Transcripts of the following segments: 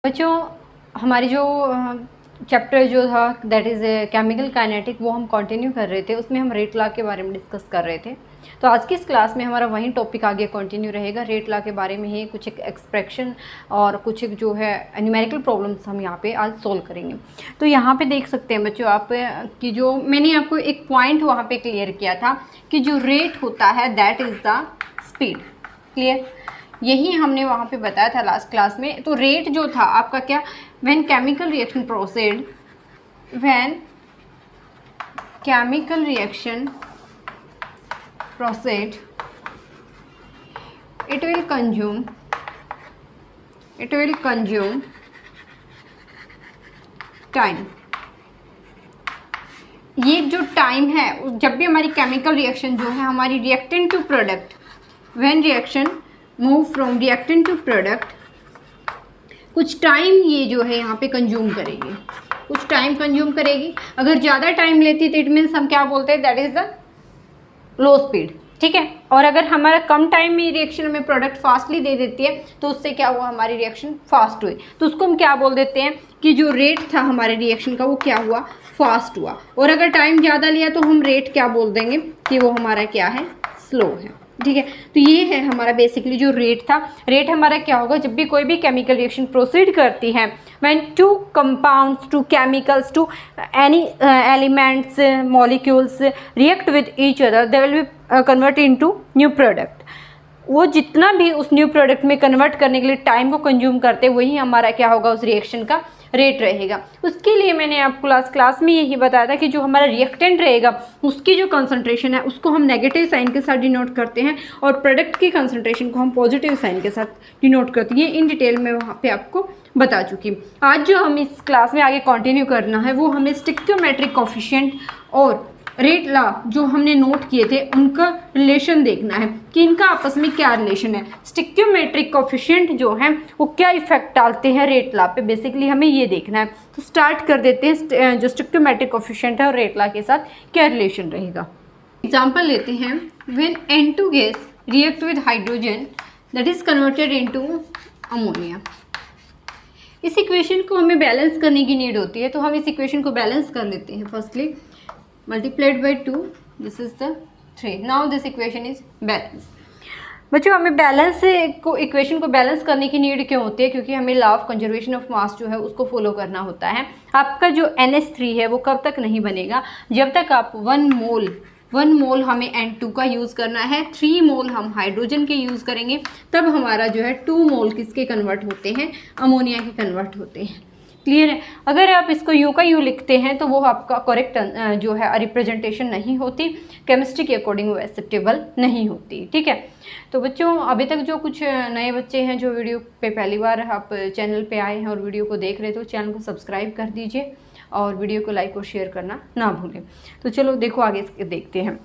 बच्चों हमारी जो चैप्टर जो था दैट इज़ केमिकल काइनेटिक वो हम कंटिन्यू कर रहे थे। उसमें हम रेट लॉ के बारे में डिस्कस कर रहे थे। तो आज की इस क्लास में हमारा वही टॉपिक आगे कंटिन्यू रहेगा। रेट लॉ के बारे में ही कुछ एक एक्सप्रेशन और कुछ एक जो है न्यूमेरिकल प्रॉब्लम्स हम यहाँ पे आज सोल्व करेंगे। तो यहाँ पे देख सकते हैं बच्चों आप कि जो मैंने आपको एक पॉइंट वहाँ पे क्लियर किया था कि जो रेट होता है that is the speed. Clear, यही हमने वहाँ पे बताया था लास्ट क्लास में। तो रेट जो था आपका क्या, when chemical reaction proceed, when chemical reaction proceed it will consume time. ये जो टाइम है, जब भी हमारी केमिकल रिएक्शन जो है हमारी reactant to product, when reaction move from reactant to product, कुछ टाइम ये जो है यहाँ पे कंज्यूम करेगी, कुछ टाइम कंज्यूम करेगी। अगर ज़्यादा टाइम लेती है तो इट मीन्स हम क्या बोलते हैं, that is the low speed. ठीक है, और अगर हमारा कम टाइम में रिएक्शन में प्रोडक्ट फास्टली दे देती है तो उससे क्या हुआ, हमारी रिएक्शन फास्ट हुई। तो उसको हम क्या बोल देते हैं कि जो रेट था हमारे रिएक्शन का वो क्या हुआ, फास्ट हुआ। और अगर टाइम ज़्यादा लिया तो हम रेट क्या बोल देंगे कि वो हमारा क्या है, स्लो है। ठीक है, तो ये है हमारा बेसिकली जो रेट था। रेट हमारा क्या होगा, जब भी कोई भी केमिकल रिएक्शन प्रोसीड करती है, when two compounds, two chemicals, two any elements, molecules react with each other, they will be convert into new product. वो जितना भी उस न्यू प्रोडक्ट में कन्वर्ट करने के लिए टाइम को कंज्यूम करते, वही हमारा क्या होगा, उस रिएक्शन का रेट रहेगा। उसके लिए मैंने आपको क्लास में यही बताया था कि जो हमारा रिएक्टेंट रहेगा उसकी जो कंसंट्रेशन है उसको हम नेगेटिव साइन के साथ डिनोट करते हैं और प्रोडक्ट की कंसंट्रेशन को हम पॉजिटिव साइन के साथ डिनोट करते हैं। ये इन डिटेल में वहाँ पे आपको बता चुकी। आज जो हम इस क्लास में आगे कंटिन्यू करना है वो हमें स्टिक्योमेट्रिक कोफिशिएंट और रेट लॉ जो हमने नोट किए थे उनका रिलेशन देखना है कि इनका आपस में क्या रिलेशन है। स्टिक्योमेट्रिक कोफिशिएंट जो है वो क्या इफेक्ट डालते हैं रेट लॉ पे, बेसिकली हमें ये देखना है। तो स्टार्ट कर देते हैं जो स्टिक्योमेट्रिक कोफिशिएंट है और रेट लॉ के साथ क्या रिलेशन रहेगा। एग्जाम्पल लेते हैं, when N2 gas react with hydrogen that is converted into ammonia. इस इक्वेशन को हमें बैलेंस करने की नीड होती है, तो हम इस इक्वेशन को बैलेंस कर लेते हैं। Firstly multiplied by 2, this is the 3. now this equation is balanced. बच्चों हमें बैलेंस को इक्वेशन को बैलेंस करने की नीड क्यों होती है, क्योंकि हमें law of conservation of mass जो है उसको फॉलो करना होता है। आपका जो NH3 है वो कब तक नहीं बनेगा, जब तक आप 1 मोल हमें N2 का यूज़ करना है, 3 मोल हम हाइड्रोजन के यूज़ करेंगे, तब हमारा जो है 2 मोल किसके कन्वर्ट होते हैं, अमोनिया के कन्वर्ट होते हैं। क्लियर है। अगर आप इसको यू का यू लिखते हैं तो वो आपका करेक्ट जो है रिप्रेजेंटेशन नहीं होती, केमिस्ट्री के अकॉर्डिंग वो एक्सेप्टेबल नहीं होती। ठीक है, तो बच्चों अभी तक जो कुछ नए बच्चे हैं जो वीडियो पे पहली बार आप चैनल पे आए हैं और वीडियो को देख रहे, तो चैनल को सब्सक्राइब कर दीजिए और वीडियो को लाइक और शेयर करना ना भूलें। तो चलो देखो आगे देखते हैं।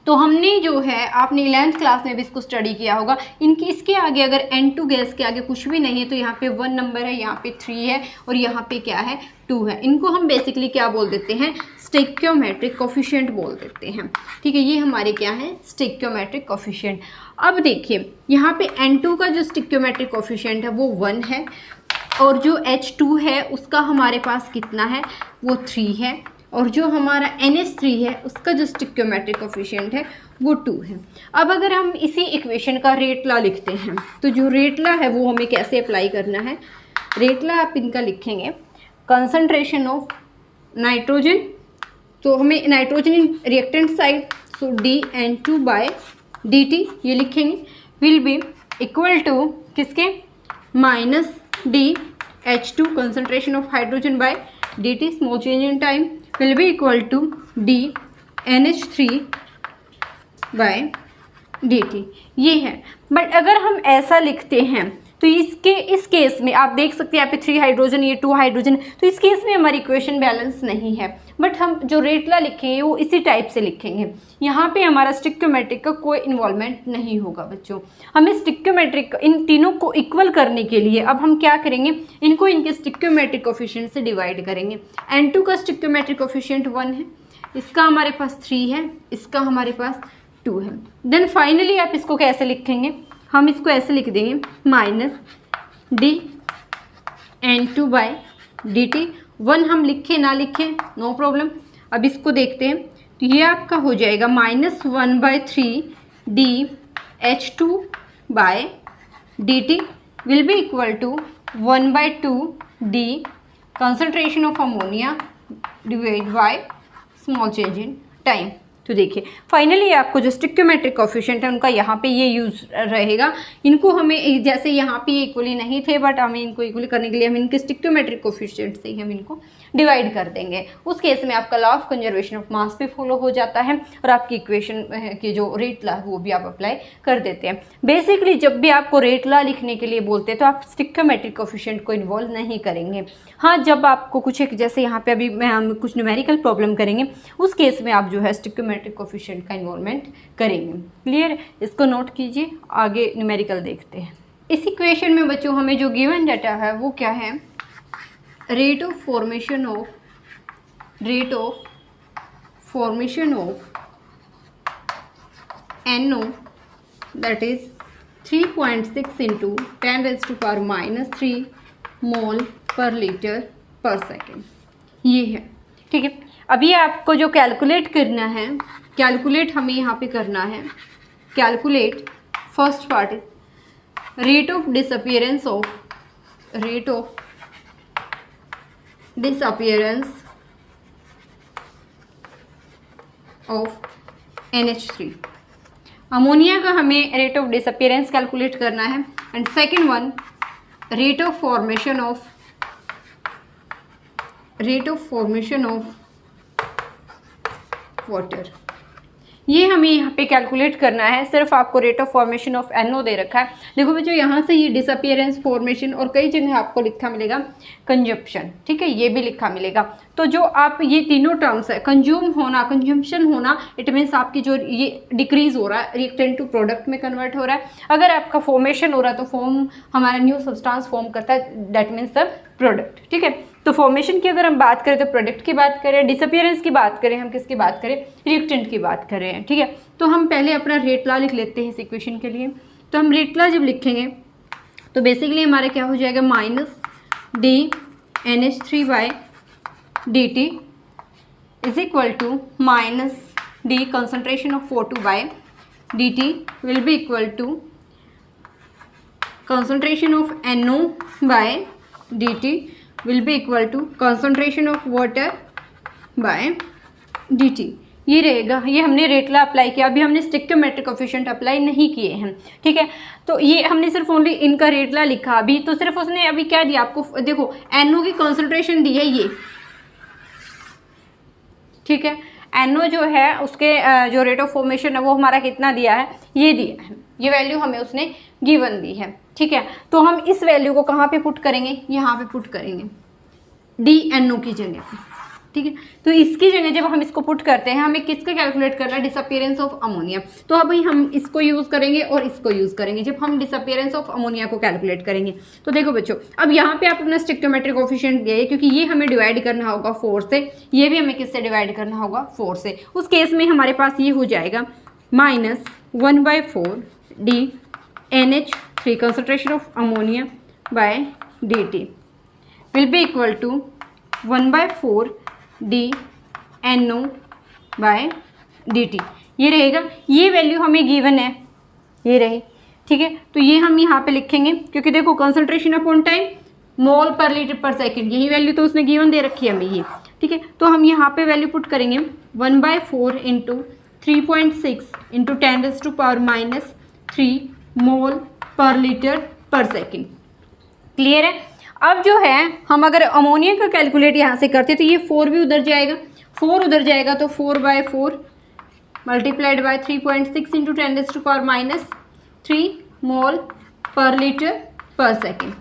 तो हमने जो है आपने 11th क्लास में भी इसको स्टडी किया होगा। इसके आगे अगर N2 गैस के आगे कुछ भी नहीं है तो यहाँ पे 1 नंबर है, यहाँ पे 3 है और यहाँ पे क्या है, 2 है। इनको हम बेसिकली क्या बोल देते हैं, स्टिक्योमेट्रिक कोफिशिएंट बोल देते हैं। ठीक है, ये हमारे क्या है, स्टिक्योमेट्रिक कोफिशिएंट। अब देखिए यहाँ पे N2 का जो स्टिक्योमेट्रिक कोफिशिएंट है वो 1 है और जो H2 है उसका हमारे पास कितना है, वो 3 है और जो हमारा NH3 है उसका जो स्टिक्योमेट्रिक कोफिशिएंट है वो 2 है। अब अगर हम इसी इक्वेशन का रेट लॉ लिखते हैं तो जो रेट लॉ है वो हमें कैसे अप्लाई करना है। रेट लॉ आप इनका लिखेंगे, कंसंट्रेशन ऑफ नाइट्रोजन, तो हमें nitrogen in reactant side, so dN2/dt ये लिखेंगे, विल बी इक्वल टू किसके, -dH2 concentration of hydrogen bye dt, small change in time, will be equal to dNH3/dt। ये है। बट अगर हम ऐसा लिखते हैं तो इस केस में आप देख सकते हैं यहाँ पे 3 हाइड्रोजन, ये 2 हाइड्रोजन, तो इस केस में हमारी इक्वेशन बैलेंस नहीं है। बट हम जो रेट लॉ लिखेंगे वो इसी टाइप से लिखेंगे। यहाँ पे हमारा स्टिक्योमेट्रिक का कोई इन्वॉल्वमेंट नहीं होगा बच्चों। हमें स्टिक्योमेट्रिक इन तीनों को इक्वल करने के लिए अब हम क्या करेंगे, इनको इनके स्टिक्योमेट्रिक कोफिशिएंट से डिवाइड करेंगे। N2 का स्टिक्योमेट्रिक कोफिशिएंट 1 है, इसका हमारे पास 3 है, इसका हमारे पास 2 है। देन फाइनली आप इसको कैसे लिखेंगे, हम इसको ऐसे लिख देंगे -d N2/dt। 1 हम लिखे ना लिखें नो प्रॉब्लम। अब इसको देखते हैं, तो ये आपका हो जाएगा -1/3 dH2/dt will be equal to 1/2 d concentration of ammonia divide by small change in time. तो देखिए फाइनली आपको जो स्टिक्योमेट्रिक कोफिशिएंट है उनका यहाँ पे ये यूज रहेगा। इनको हमें जैसे यहाँ पे इक्वली नहीं थे, बट हमें इनको इक्वली करने के लिए हम इनके स्टिक्योमेट्रिक कोफिशिएंट से ही हम इनको डिवाइड कर देंगे। उस केस में आपका law of conservation of mass भी फॉलो हो जाता है और आपकी इक्वेशन की जो रेट लॉ वो भी आप अप्लाई कर देते हैं। बेसिकली जब भी आपको रेट लॉ लिखने के लिए बोलते हैं तो आप स्टिक्योमेट्रिक कोफिशिएंट को इन्वॉल्व नहीं करेंगे। हाँ, जब आपको कुछ एक जैसे यहाँ पे अभी हम कुछ न्यूमेरिकल प्रॉब्लम करेंगे उस केस में आप जो है स्टिक्योमेट्रिक कोफिशिएंट का इन्वॉल्वमेंट करेंगे। क्लियर, इसको नोट कीजिए, आगे न्यूमेरिकल देखते हैं। इस इक्वेशन में बच्चों हमें जो गिवन डाटा है वो क्या है, rate of formation of NO that is 3.6 into 10⁻³ मोल पर लीटर पर सेकेंड ये है। ठीक है, अभी आपको जो कैलकुलेट करना है, कैलकुलेट हमें यहाँ पे करना है, calculate first part is rate of disappearance of NH3। Ammonia का हमें रेट ऑफ डिसअपियरेंस कैलकुलेट करना है। And second one rate of formation of water, ये हमें यहाँ पे कैलकुलेट करना है। सिर्फ आपको rate of formation of NO दे रखा है। देखो बच्चों यहाँ से ये डिसअपियरेंस, फॉर्मेशन और कई जगह आपको लिखा मिलेगा कंजप्शन। ठीक है, ये भी लिखा मिलेगा। तो जो आप ये तीनों टर्म्स है, कंज्यूम होना, कंजम्पशन होना, इट मीन्स आपकी जो ये डिक्रीज हो रहा है, रिएक्टेंट टू प्रोडक्ट में कन्वर्ट हो रहा है। अगर आपका फॉर्मेशन हो रहा है तो फॉर्म हमारा न्यू सब्सटेंस फॉर्म करता है, दैट मीन्स द प्रोडक्ट। ठीक है, तो फॉर्मेशन की अगर हम बात करें तो प्रोडक्ट की बात करें, डिसअपियरेंस की बात करें, हम किसकी बात करें, रिएक्टेंट की बात कर रहे हैं। ठीक है, तो हम पहले अपना रेट लॉ लिख लेते हैं इस इक्वेशन के लिए। तो हम रेट लॉ जब लिखेंगे तो बेसिकली हमारा क्या हो जाएगा, -dNH3/dt is equal to -d concentration of O2/dt will be equal to concentration of NO/dt will be equal to concentration of water by dt। ये रहेगा। ये हमने रेट लॉ अप्लाई किया, अभी हमने स्टिक्योमेट्रिक कोफिशिएंट अप्लाई नहीं किए हैं। ठीक है, तो ये हमने सिर्फ ओनली इनका रेट लॉ लिखा अभी। तो सिर्फ उसने अभी क्या दिया आपको, देखो NO की कॉन्सेंट्रेशन दी है ये। ठीक है, NO जो है उसके जो रेट ऑफ फॉर्मेशन है वो हमारा कितना दिया है, ये दिया है, ये वैल्यू हमें उसने गिवन दी है। ठीक है, तो हम इस वैल्यू को कहाँ पे पुट करेंगे, यहाँ पे पुट करेंगे DNO की जगह पे। ठीक है, तो इसकी जगह जब हम इसको पुट करते हैं, हमें किसका कैलकुलेट करना है, डिसअपियरेंस ऑफ अमोनिया। तो अभी हम इसको यूज़ करेंगे और इसको यूज़ करेंगे जब हम डिसअपियरेंस ऑफ अमोनिया को कैलकुलेट करेंगे। तो देखो बच्चों, अब यहाँ पे आप अपना स्टिक्योमेट्रिक कोफिशिएंट दिए, क्योंकि ये हमें डिवाइड करना होगा 4 से, ये भी हमें किससे डिवाइड करना होगा, 4 से। उस केस में हमारे पास ये हो जाएगा -1/4 dNH3 concentration of ammonia by dt will be equal to 1/4 dNO by dt। ये रहेगा, ये वैल्यू हमें गिवन है, ये रही। ठीक है, तो ये हम यहाँ पे लिखेंगे, क्योंकि देखो कंसंट्रेशन अपॉन टाइम मोल पर लीटर पर सेकेंड, यही वैल्यू तो उसने गिवन दे रखी है हमें ये। ठीक है, तो हम यहाँ पे वैल्यू पुट करेंगे 1/4 इंटू 3.6 इंटू 10⁻³ मोल पर लीटर पर सेकेंड। क्लियर है। अब जो है हम अगर अमोनिया का कैलकुलेट यहाँ से करते तो ये 4 भी उधर जाएगा, 4 उधर जाएगा, तो 4/4 मल्टीप्लाइड बाय 3.6 इंटू 10⁻³ मोल पर लीटर पर सेकेंड।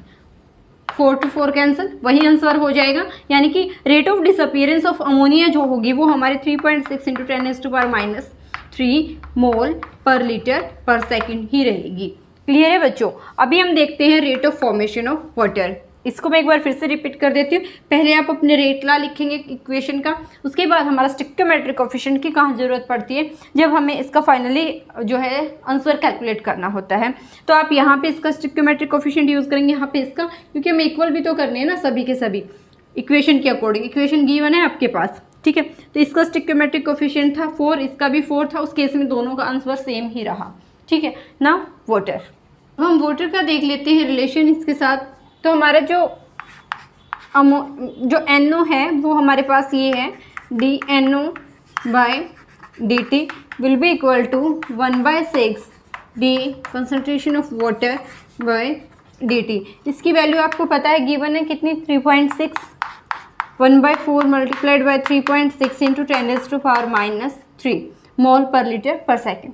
4 to 4 कैंसिल, वही आंसर हो जाएगा। यानी कि rate of disappearance of ammonia जो होगी वो हमारे 3.6 इंटू 10⁻³ मोल पर लीटर पर सेकेंड ही रहेगी। क्लियर है बच्चों। अभी हम देखते हैं rate of formation of water. इसको मैं एक बार फिर से रिपीट कर देती हूँ। पहले आप अपने रेट लॉ लिखेंगे इक्वेशन का, उसके बाद हमारा स्टिक्योमेट्रिक कोफिशिएंट की कहाँ ज़रूरत पड़ती है, जब हमें इसका फाइनली जो है आंसर कैलकुलेट करना होता है। तो आप यहाँ पे इसका स्टिक्योमेट्रिक कोफिशिएंट यूज़ करेंगे, यहाँ पे इसका, क्योंकि हमें इक्वल भी तो करने हैं ना सभी के सभी इक्वेशन के अकॉर्डिंग। इक्वेशन गिवन है आपके पास, ठीक है। तो इसका स्टिक्योमेट्रिक कोफिशिएंट था 4, इसका भी 4 था। उस केस में दोनों का आंसर सेम ही रहा, ठीक है ना। वाटर, अब हम वाटर का देख लेते हैं रिलेशन इसके साथ। तो हमारा जो NO है वो हमारे पास ये है, DNO/dt will be equal to 1/6 D concentration of water by dt। इसकी वैल्यू आपको पता है गिवन है कितनी, 3.6, 1/4 मल्टीप्लाइड बाय 3.6 इंटू 10⁻³ मोल पर लीटर पर सेकेंड।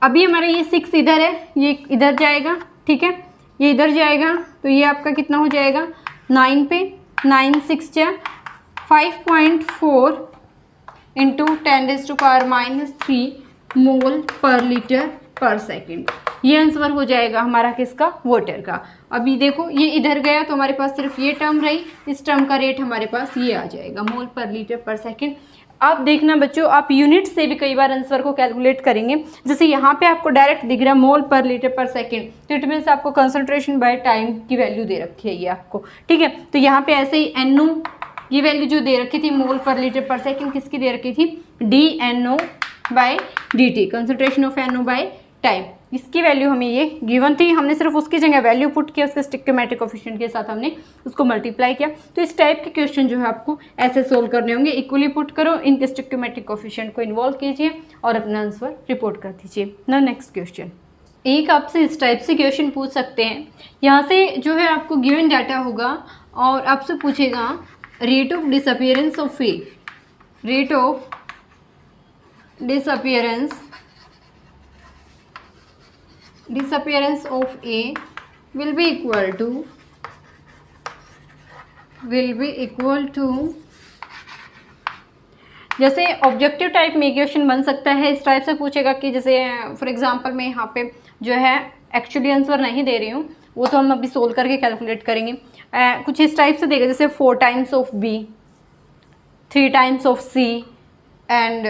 अभी हमारा ये 6 इधर है, ये इधर जाएगा, ठीक है, ये इधर जाएगा, तो ये आपका कितना हो जाएगा 9 पे, 9 6 जा 5.4 इंटू 10⁻³ मोल पर लीटर पर सेकेंड। ये आंसर हो जाएगा हमारा किसका, वाटर का। अभी देखो ये इधर गया तो हमारे पास सिर्फ ये टर्म रही, इस टर्म का रेट हमारे पास ये आ जाएगा, मोल पर लीटर पर सेकेंड। आप देखना बच्चों, आप यूनिट से भी कई बार आंसर को कैलकुलेट करेंगे। जैसे यहाँ पे आपको डायरेक्ट दिख रहा है मोल पर लीटर पर सेकेंड, तो इट मीन्स आपको कंसंट्रेशन बाय टाइम की वैल्यू दे रखी है ये आपको, ठीक है। तो यहाँ पे ऐसे ही NO ये वैल्यू जो दे रखी थी मोल पर लीटर पर सेकेंड, किसकी दे रखी थी, DNO/dt concentration of NO by time, इसकी वैल्यू हमें ये गिवन थी। हमने सिर्फ उसकी जगह वैल्यू पुट किया, उसके स्टिक्योमेट्रिक कोफिशिएंट के साथ हमने उसको मल्टीप्लाई किया। तो इस टाइप के क्वेश्चन जो है आपको ऐसे सोल्व करने होंगे, इक्वली पुट करो, इनके स्टिक्योमेट्रिक कोफिशिएंट को इन्वॉल्व कीजिए और अपना आंसर रिपोर्ट कर दीजिए। नाउ नेक्स्ट क्वेश्चन, एक आपसे इस टाइप से क्वेश्चन पूछ सकते हैं। यहाँ से जो है आपको गिवन डाटा होगा और आपसे पूछेगा rate of disappearance of A, rate of disappearance of A will be equal to जैसे ऑब्जेक्टिव टाइप में क्वेश्चन बन सकता है। इस टाइप से पूछेगा कि जैसे फॉर एग्जांपल मैं यहाँ पे जो है एक्चुअली आंसर नहीं दे रही हूँ, वो तो हम अभी सोल्व करके कैलकुलेट करेंगे। कुछ इस टाइप से देगा, जैसे 4 times of B, 3 times of C and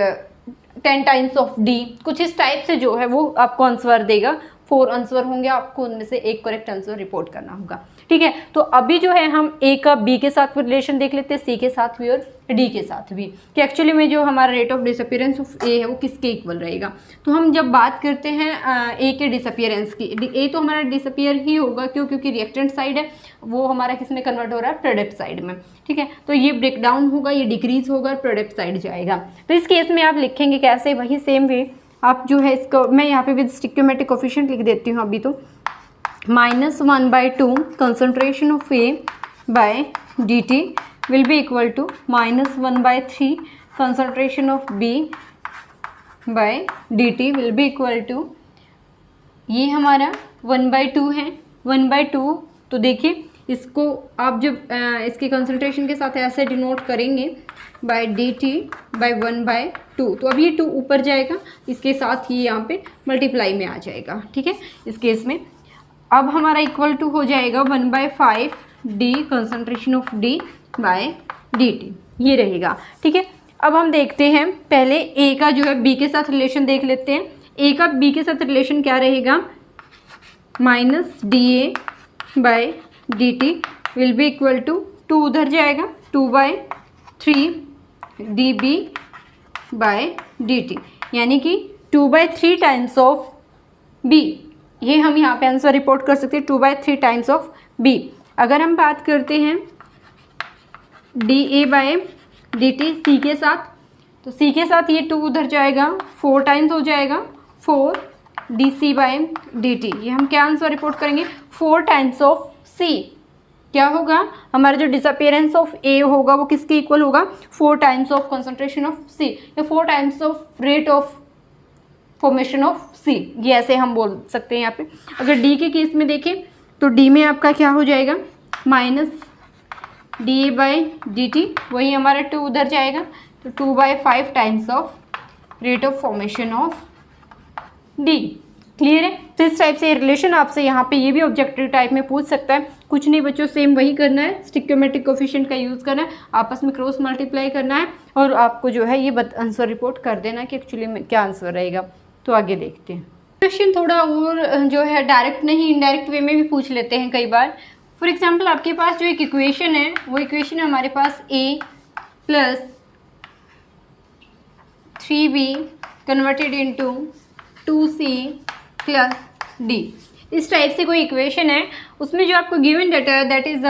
10 times of D, कुछ इस टाइप से जो है वो आपको आंसर देगा। 4 आंसर होंगे, आपको उनमें से एक करेक्ट आंसर रिपोर्ट करना होगा, ठीक है। तो अभी जो है हम A का B के साथ रिलेशन देख लेते हैं, C के साथ भी और D के साथ भी, कि एक्चुअली में जो हमारा rate of disappearance of A है वो किसके इक्वल रहेगा। तो हम जब बात करते हैं A के डिसअपियरेंस की, A तो हमारा डिसअपियर ही होगा, क्यों, क्योंकि रिएक्टेंट साइड है, वो हमारा किस में कन्वर्ट हो रहा है, प्रोडक्ट साइड में, ठीक है। तो ये ब्रेक डाउन होगा, ये डिक्रीज होगा और प्रोडक्ट साइड जाएगा। तो इस केस में आप लिखेंगे कैसे, वही सेम वे आप जो है इसको, मैं यहाँ पे विद स्टिक्योमेट्रिक कोफिशिएंट लिख देती हूँ अभी तो, -1/2 concentration of A by dt will be equal to -1/3 concentration of B by dt will be equal to, ये हमारा 1/2 है, 1/2। तो देखिए इसको आप जब इसके कंसंट्रेशन के साथ ऐसे डिनोट करेंगे बाय dt बाय 1/2, तो अब ये 2 ऊपर जाएगा, इसके साथ ही यहाँ पे मल्टीप्लाई में आ जाएगा, ठीक है। इस केस में अब हमारा इक्वल टू हो जाएगा 1/5 D concentration of D by dt, ये रहेगा, ठीक है। अब हम देखते हैं पहले A का जो है B के साथ रिलेशन देख लेते हैं। A का B के साथ रिलेशन क्या रहेगा, -DA by dt will be equal to 2 उधर जाएगा, 2/3 dB बाय dt, यानी कि 2/3 टाइम्स ऑफ B। ये हम यहाँ पे आंसर रिपोर्ट कर सकते हैं, 2/3 टाइम्स ऑफ B। अगर हम बात करते हैं dA बाय dt C के साथ, तो C के साथ ये 2 उधर जाएगा, 4 टाइम्स हो जाएगा, 4 dC बाय dt। ये हम क्या आंसर रिपोर्ट करेंगे, 4 टाइम्स ऑफ C। क्या होगा, हमारा जो डिसअपियरेंस ऑफ A होगा वो किसके इक्वल होगा, 4 times of concentration of C, या 4 times of rate of formation of C, ये ऐसे हम बोल सकते हैं यहाँ पे। अगर D के केस में देखें तो D में आपका क्या हो जाएगा, -DA बाय dt, वही हमारा 2 उधर जाएगा, तो 2/5 times of rate of formation of D। Clear है। तो इस टाइप से रिलेशन आपसे यहाँ पे ये भी ऑब्जेक्टिव टाइप में पूछ सकता है कुछ नहीं बच्चों, सेम वही करना है, स्टिक्योमेट्रिक कोफिशिएंट का यूज़ करना है, आपस में क्रॉस मल्टीप्लाई करना है और आपको जो है ये आंसर रिपोर्ट कर देना कि एक्चुअली में क्या आंसर रहेगा। तो आगे देखते हैं। क्वेश्चन थोड़ा और जो है डायरेक्ट नहीं इनडायरेक्ट वे में भी पूछ लेते हैं कई बार। फॉर एग्जाम्पल आपके पास जो एक इक्वेशन है, वो इक्वेशन है हमारे पास a + 3b converted into 2c + d। इस टाइप से कोई इक्वेशन है, उसमें जो आपको गिवन डाटा है दैट इज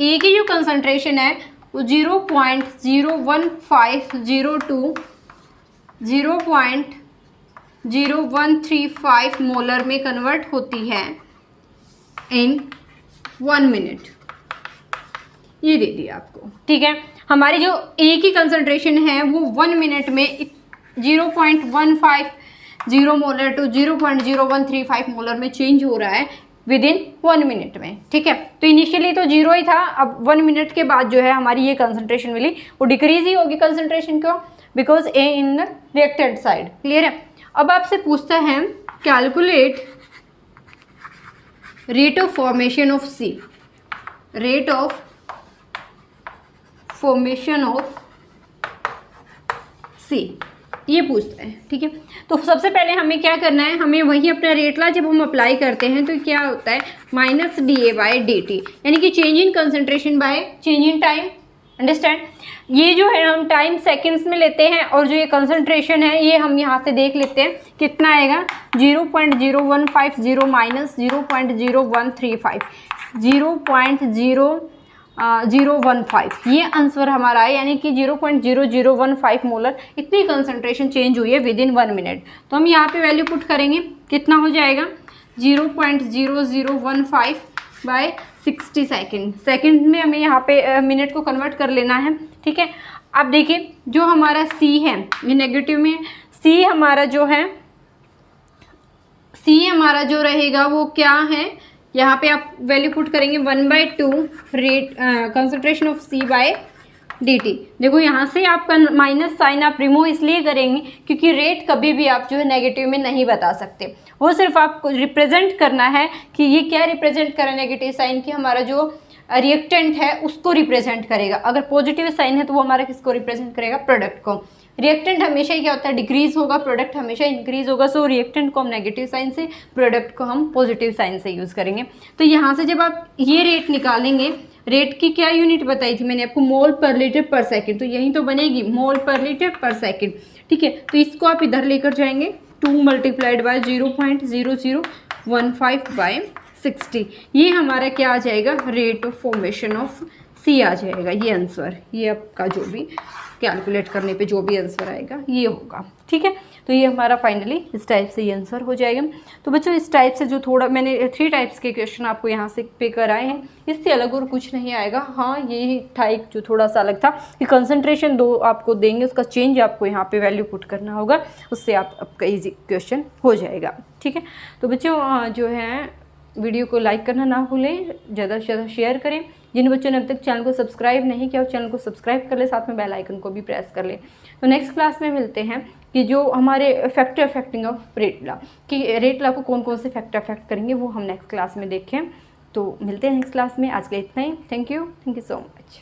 ए की जो कंसंट्रेशन है वो 0.01502 0.0135 मोलर में कन्वर्ट होती है इन 1 मिनट। ये दे दिया आपको, ठीक है। हमारी जो ए की कंसंट्रेशन है वो 1 मिनट में 0.150 मोलर टू 0.0135 मोलर में चेंज हो रहा है विद इन 1 मिनट में, ठीक है। तो इनिशियली तो 0 ही था, अब 1 मिनट के बाद जो है हमारी ये कंसंट्रेशन मिली, वो डिक्रीज ही होगी कंसंट्रेशन, क्यों? Because a in the reactant side. Clear है। अब आपसे पूछता है calculate rate of formation of C, rate of formation of C, ये पूछता है, ठीक है। तो सबसे पहले हमें क्या करना है, हमें वही अपना रेट ला जब हम अप्लाई करते हैं तो क्या होता है -dA/dt, यानी कि change in concentration by change in time. Understand? ये जो है हम टाइम सेकंड्स में लेते हैं और जो ये कंसंट्रेशन है ये हम यहाँ से देख लेते हैं कितना आएगा, 0.0150 -0.0135 0.0015, ये आंसर हमारा है, यानी कि 0.0015 मोलर इतनी कंसंट्रेशन चेंज हुई है विद इन 1 मिनट। तो हम यहाँ पे वैल्यू पुट करेंगे, कितना हो जाएगा 0.0015 बाय 60 सेकेंड। सेकेंड में हमें यहाँ पे मिनट को कन्वर्ट कर लेना है, ठीक है। अब देखिए जो हमारा सी है ये नेगेटिव में, सी हमारा जो है, सी हमारा जो रहेगा वो क्या है, यहाँ पे आप वैल्यू पुट करेंगे 1/2 rate concentration of C by dt। देखो यहाँ से आपका माइनस साइन आप रिमूव इसलिए करेंगे क्योंकि रेट कभी भी आप जो है नेगेटिव में नहीं बता सकते, वो सिर्फ आपको रिप्रेजेंट करना है कि ये क्या रिप्रेजेंट करे, नेगेटिव साइन की हमारा जो रिएक्टेंट है उसको रिप्रेजेंट करेगा। अगर पॉजिटिव साइन है तो वो हमारा किसको रिप्रेजेंट करेगा, प्रोडक्ट को। रिएक्टेंट हमेशा ही क्या होता है, डिक्रीज होगा, प्रोडक्ट हमेशा इंक्रीज होगा। सो रिएक्टेंट को हम नेगेटिव साइन से, प्रोडक्ट को हम पॉजिटिव साइन से यूज़ करेंगे। तो यहाँ से जब आप ये रेट निकालेंगे, रेट की क्या यूनिट बताई थी मैंने आपको, मोल पर लीटर पर सेकेंड, तो यही तो बनेगी मोल पर लीटर पर सेकेंड, ठीक है। तो इसको आप इधर लेकर जाएंगे 2 × 0.0015 बाय 60, ये हमारा क्या आ जाएगा, रेट ऑफ फॉर्मेशन ऑफ सी आ जाएगा। ये आंसर, ये आपका जो भी कैलकुलेट करने पे जो भी आंसर आएगा ये होगा, ठीक है। तो ये हमारा फाइनली इस टाइप से ये आंसर हो जाएगा। तो बच्चों इस टाइप से जो थोड़ा मैंने 3 टाइप्स के क्वेश्चन आपको यहाँ से पे कराए हैं, इससे अलग और कुछ नहीं आएगा। हाँ ये था एक जो थोड़ा सा अलग था कि कंसंट्रेशन 2 आपको देंगे, उसका चेंज आपको यहाँ पे वैल्यू पुट करना होगा, उससे आपका ईजी क्वेश्चन हो जाएगा, ठीक है। तो बच्चों जो है वीडियो को लाइक करना ना भूलें, ज़्यादा से ज़्यादा शेयर करें। जिन बच्चों ने अब तक चैनल को सब्सक्राइब नहीं किया, चैनल को सब्सक्राइब कर ले, साथ में बेल आइकन को भी प्रेस कर ले। तो नेक्स्ट क्लास में मिलते हैं कि जो हमारे factor affecting of rate law, कि रेट लॉ को कौन कौन से फैक्टर अफेक्ट करेंगे वो हम नेक्स्ट क्लास में देखें। तो मिलते हैं नेक्स्ट क्लास में। आज का इतना ही। Thank you so much.